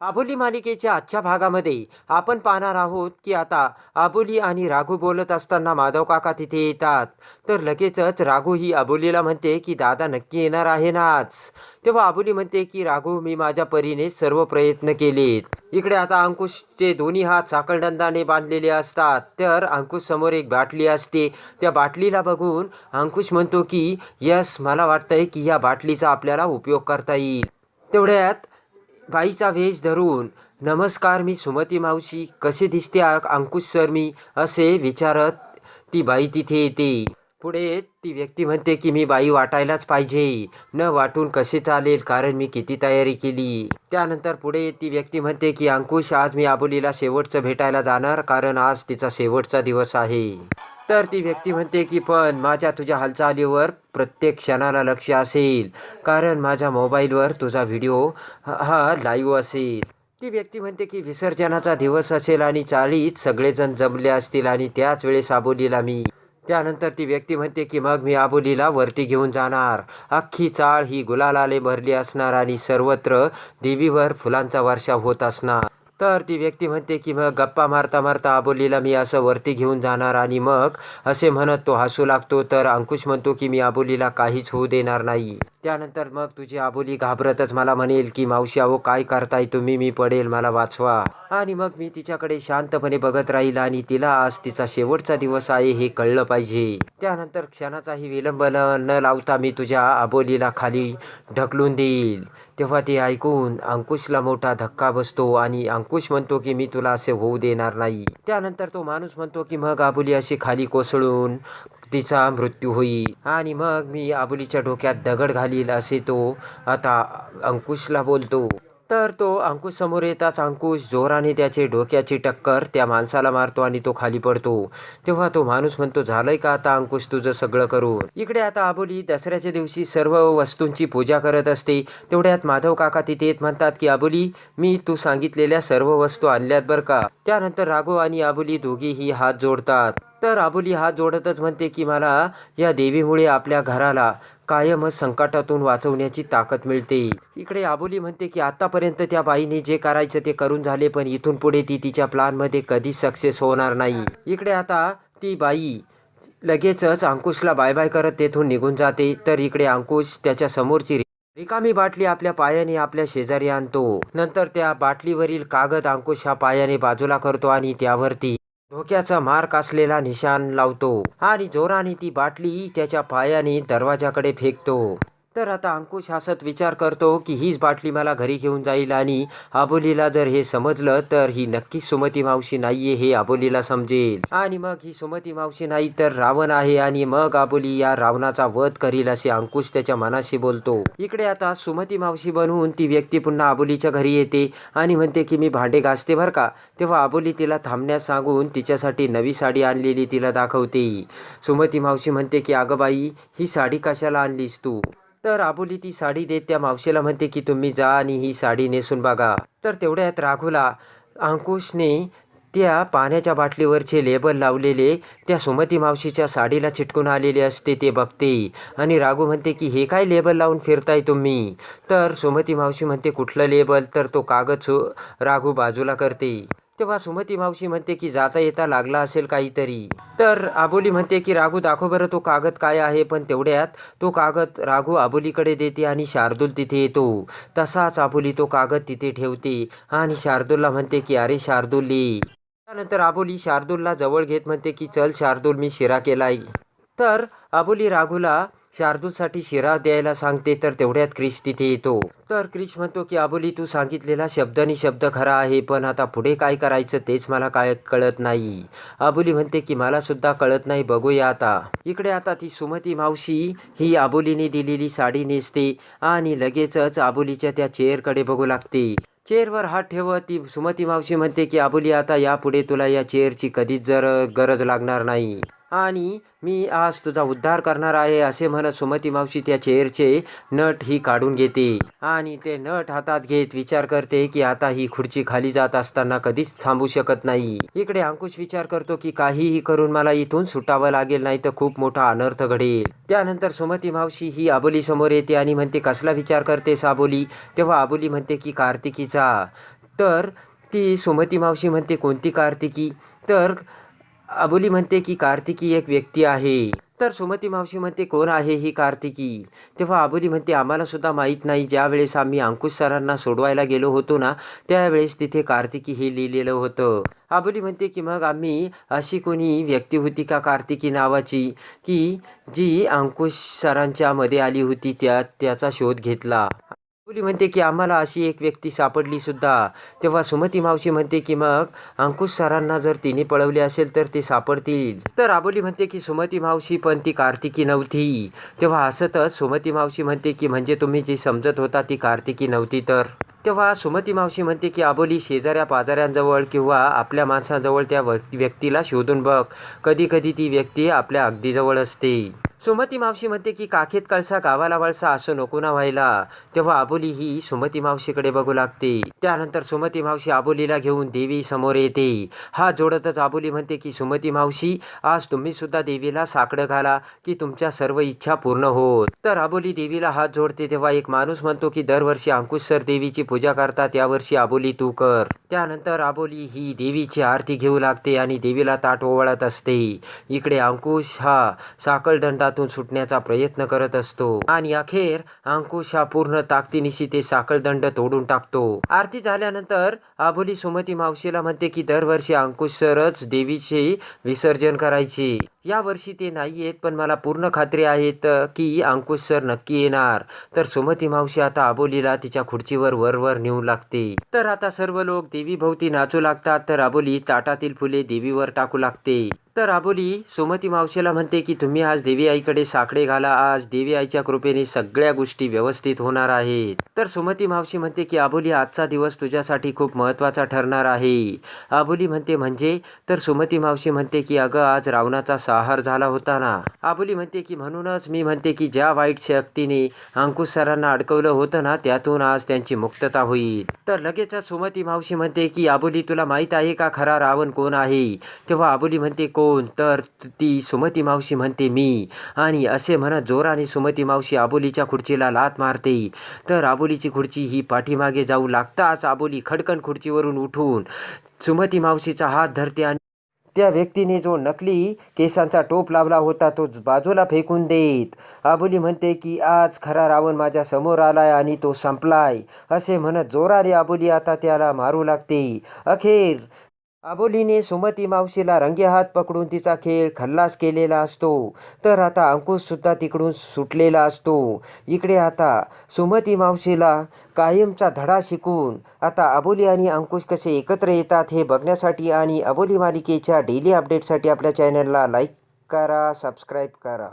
आबोली मालिकेच्या आजच्या भागामध्ये आपण पाहणार आहोत की आता आबोली आणि राघू बोलत असताना माधव काका तिथे येतात. तर लगेचच राघू ही आबोलीला म्हणते की दादा नक्की येणार आहे ना आज. तेव्हा आबोली म्हणते की राघू मी माझ्या परीने सर्व प्रयत्न केलेत. इकडे आता अंकुशचे दोन्ही हात साखळदंडाने बांधलेले असतात. तर अंकुश समोर एक बाटली असते. त्या बाटलीला बघून अंकुश म्हणतो की यस, मला वाटतंय की या बाटलीचा आपल्याला उपयोग करता येईल. तेवढ्यात बाईचा वेश धरून नमस्कार, मी सुमती मावशी, कसे दिसते अंकुश सर मी, असे विचारत ती बाई तिथे येते. पुढे ती व्यक्ती म्हणते की मी बाई वाटायलाच पाहिजे, न वाटून कसे चालेल, कारण मी किती तयारी केली. त्यानंतर पुढे ती व्यक्ती म्हणते की अंकुश आज मी आबोलीला शेवटचं भेटायला जाणार, कारण आज तिचा शेवटचा दिवस आहे. तर ती व्यक्ती म्हणते की पण माझ्या तुझ्या हालचालीवर प्रत्येक क्षणाला लक्ष असेल, कारण माझ्या मोबाईलवर तुझा व्हिडिओ हा लाईव्ह असेल. ती व्यक्ती म्हणते की विसर्जनाचा दिवस असेल आणि चाळीत सगळेजण जमले असतील आणि त्याच वेळेस आबोलीला मी. त्यानंतर ती व्यक्ती म्हणते की मग मी आबोलीला वरती घेऊन जाणार. अख्खी चाळ ही गुलालाने भरली असणार आणि सर्वत्र देवीवर फुलांचा वर्षाव होत असणार. तर ती व्यक्ती म्हणते की मग गप्पा मारता मारता आबोलीला मी असं वरती घेऊन जाणार आणि मग असे म्हणत तो हसू लागतो. तर अंकुश म्हणतो की मी आबोलीला काहीच होऊ देणार नाही. त्यानंतर मग तुझी आबोली घाबरतच मला म्हणेल की मावशी अहो काय करताय तुम्ही, मी पडेल, मला वाचवा. आणि मग मी तिच्याकडे शांतपणे बघत राहील आणि तिला आज तिचा शेवटचा दिवस आहे हे कळलं पाहिजे. त्यानंतर क्षणाचाही विलंब न लावता मी तुझ्या आबोलीला खाली ढकलून देईल. तेव्हा ते ऐकून अंकुशला मोठा धक्का बसतो आणि अंकुश म्हणतो की मी तुला असे होऊ देणार नाही. त्यानंतर तो माणूस म्हणतो की मग आबोली अशी खाली कोसळून तिचा मृत्यू होईल आणि मग मी आबोलीच्या डोक्यात दगड घालील, असे तो आता अंकुशला बोलतो. तर तो अंकुश समोर येताच अंकुश जोराने त्याचे डोक्याची टक्कर त्या माणसाला मारतो आणि तो खाली पडतो. तेव्हा तो माणूस म्हणतो झालंय का आता अंकुश तुझं सगळं करून. इकडे आता आबोली दसऱ्याच्या दिवशी सर्व वस्तूंची पूजा करत असते. तेवढ्यात माधव काका तिथे येत म्हणतात की आबोली मी तू सांगितलेल्या सर्व वस्तू आणल्यात बरं का. त्यानंतर राघव आणि आबोली दोघीही हात जोडतात. तर आबोली हात जोडतच म्हणते की मला या देवीमुळे आपल्या घराला कायमच संकटातून वाचवण्याची ताकद मिळते. इकडे आबोली म्हणते की आतापर्यंत त्या बाईने जे करायचं ते करून झाले, पण इथून पुढे ती तिच्या प्लॅनमध्ये कधीच सक्सेस होणार नाही. इकडे आता ती बाई लगेचच अंकुशला बाय बाय करत तेथून निघून जाते. तर इकडे अंकुश त्याच्या समोरची रिकामी बाटली आपल्या पायाने आपल्या शेजारी आणतो. नंतर त्या बाटलीवरील कागद अंकुश हा पायाने बाजूला करतो आणि त्यावरती धोक्याचा मार्क असलेला निशाण लावतो आणि जोराने ती बाटली त्याच्या पायाने दरवाजाकडे फेकतो. तर आता अंकुश हसत विचार करतो की हीच बाटली मला घरी घेऊन जाईल आणि आबोलीला जर हे समजलं तर ही नक्कीच सुमती मावशी नाहीये हे आबोलीला समजेल आणि मग ही सुमती मावशी नाही तर रावण आहे आणि मग आबोली या रावणाचा वध करील, असे अंकुश त्याच्या मनाशी बोलतो. इकडे आता सुमती मावशी बनवून ती व्यक्ती पुन्हा आबोलीच्या घरी येते आणि म्हणते की मी भांडे घासते बरं का. तेव्हा आबोली तिला थांबण्यास सांगून तिच्यासाठी नवी साडी आणलेली तिला दाखवते. सुमती मावशी म्हणते की अगं बाई, ही साडी कशाला आणलीस तू. तर आबोली ती साडी देत त्या मावशीला म्हणते की तुम्ही जा आणि ही साडी नेसून बघा. तर तेवढ्यात राघूला अंकुशने त्या पाण्याच्या बाटलीवरचे लेबल लावलेले त्या सुमती मावशीच्या साडीला चिटकून आलेले असते ते बघते आणि राघू म्हणते की हे काय लेबल लावून फिरताय तुम्ही. तर सुमती मावशी म्हणते कुठलं लेबल. तर तो कागद राघू बाजूला करते. तेव्हा सुमती मावशी म्हणते की जाता येता लागला असेल काहीतरी. तर आबोली म्हणते की राघू दाखव बरं तो कागद काय आहे. पण तेवढ्यात तो कागद राघू आबोलीकडे देते आणि शार्दूल तिथे येतो. तसाच आबोली तो कागद तिथे ठेवते आणि शार्दूलला म्हणते की अरे शार्दूल ये. त्यानंतर आबोली शार्दूलला जवळ घेत म्हणते की चल शार्दूल, मी शिरा केलाय. तर आबोली राघूला शार्दूलसाठी शिरा द्यायला सांगते. तर तेवढ्यात क्रिश तिथे येतो. तर क्रिश म्हणतो की आबोली तू सांगितलेला शब्दानी शब्द खरा आहे, पण आता पुढे काय करायचं तेच मला काय कळत नाही. आबोली म्हणते की मला सुद्धा कळत नाही, बघूया आता. इकडे आता ती सुमती मावशी ही आबोलीने दिलेली साडी नेसते आणि लगेचच आबोलीच्या त्या चेअरकडे बघू लागते. चेअरवर हात ठेवत ती सुमती मावशी म्हणते की आबोली आता यापुढे तुला या चेअरची कधीच गरज लागणार नाही आणि मी आज तुझा उद्धार करणार आहे, असे म्हणत सुमती मावशी त्या चेअरचे नट ही काढून घेते आणि ते नट हातात घेत विचार करते की आता ही खुर्ची खाली जात असताना कधीच थांबू शकत नाही. इकडे अंकुश विचार करतो की काहीही करून मला इथून सुटावं लागेल, नाही तर खूप मोठा अनर्थ घडेल. त्यानंतर सुमती मावशी ही आबोली समोर येते आणि म्हणते कसला विचार करतेस आबोली. तेव्हा आबोली म्हणते की कार्तिकीचा. तर ती सुमती मावशी म्हणते, कोणती कार्तिकी? तर अबोली म्हणते की कार्तिकी एक व्यक्ती आहे. तर सुमती मावशी म्हणते, कोण आहे ही कार्तिकी? तेव्हा अबोली म्हणते, आम्हाला सुद्धा माहीत नाही. ज्यावेळेस आम्ही अंकुश सरांना सोडवायला गेलो होतो ना, त्यावेळेस तिथे कार्तिकी हे लिहिलेलं होतं. अबोली म्हणते की मग आम्ही अशी कोणी व्यक्ती होती का कार्तिकी नावाची, की जी अंकुश सरांच्या मध्ये आली होती, त्याचा शोध घेतला. अबोली म्हणते की आम्हाला अशी एक व्यक्ती सापडली सुद्धा. तेव्हा सुमती मावशी म्हणते की मग अंकुश सरांना जर तिने पळवले असेल तर ते सापडतील. तर अबोली म्हणते की सुमती मावशी पण ती कार्तिकी नव्हती. तेव्हा हसतच सुमती मावशी म्हणते की म्हणजे तुम्ही जी समजत होता ती कार्तिकी नव्हती तर? तेव्हा सुमती मावशी म्हणते की अबोली, शेजाऱ्या पाजाऱ्यांजवळ किंवा आपल्या माणसांजवळ त्या व्यक्तीला शोधून बघ. कधी कधी ती व्यक्ती आपल्या अगदी जवळ असते. सुमती मावशी म्हणते की काखेत कळसा गावाला वळसा असं नको ना व्हायला. तेव्हा अबोली ही सुमती मावशीकडे बघू लागते. त्यानंतर सुमती मावशी अबोलीला घेऊन देवी समोर येते. हात जोडतच अबोली म्हणते की सुमती मावशी, आज तुम्ही सुद्धा देवीला साकडं घाला की तुमच्या सर्व इच्छा पूर्ण होत. तर अबोली देवीला हात जोडते. तेव्हा एक माणूस म्हणतो की दरवर्षी अंकुश सर देवीची पूजा करतात, यावर्षी अबोली तू कर. त्यानंतर अबोली ही देवीची आरती घेऊ लागते आणि देवीला ताट ओवाळत असते. इकडे अंकुश हा साखळदंडातून सुटण्याचा प्रयत्न करत असतो आणि अखेर अंकुश हा पूर्ण ताकदीनिशी ते साखळदंड तोडून टाकतो. आरती झाल्यानंतर अबोली सुमती मावशीला म्हणते की दरवर्षी अंकुश सरच देवीचे विसर्जन करायचे. या वर्षी ते नाही येत, पण मला पूर्ण खात्री आहे की अंकुश सर नक्की येणार. तर सुमती मावशी आता अबोलीला तिच्या खुर्चीवर वर नेऊ लागते. तर आता सर्व लोक देवी भोवती नाचू लागतात. तर अबोली ताटातील फुले देवीवर टाकू लागते. तर अबोली सुमती मावशीला म्हणते की तुम्ही आज देवी आईकडे साकडे घाला. आज देवी आईच्या कृपेने सगळ्या गोष्टी व्यवस्थित होणार आहेत. तर सुमती मावशी म्हणते की अबोली, आजचा दिवस तुझ्यासाठी खूप महत्त्वाचा ठरणार आहे. अबोली म्हणते म्हणजे? तर सुमती मावशी म्हणते की अगं, आज रावणाचा संहार झाला होता ना. अबोली म्हणते की म्हणूनच मी म्हणते की ज्या वाईट शक्तीने अंकुश सरांना अडकवलं होतं ना, त्यातून आज त्यांची मुक्तता होईल. तर लगेचच सुमती मावशी म्हणते की अबोली, तुला माहीत आहे का खरा रावण कोण आहे? तेव्हा अबोली म्हणते, कोण? तर ती सुमती मावशी म्हणते, मी. आणि असे म्हणत जोराने सुमती मावशी अबोलीच्या खुर्चीला लाथ मारते. तर अबोलीची खुर्ची ही पाठीमागे जाऊ लागताच अबोली खडकन खुर्चीवरून उठून सुमती मावशीचा हात धरते आणि त्या व्यक्तीने जो नकली केसांचा टोप लावला होता तो बाजूला फेकून देत अबोली म्हणते की आज खरा रावण माझ्या समोर आलाय आणि तो संपलाय. असे म्हणत जोराने अबोली आता त्याला मारू लागते. अखेर अबोलीने सुमती मावशीला रंगेहात पकडून तिचा खेळ खल्लास केलेला असतो. तर आता अंकुश सुद्धा तिकडून सुटलेला असतो. इकडे आता सुमती मावशीला कायमचा धडा शिकून आता अबोली आणि अंकुश कसे एकत्र येतात हे बघण्यासाठी आणि अबोली मालिकेच्या डेली अपडेटसाठी आपल्या चॅनलला लाईक करा, सबस्क्राईब करा.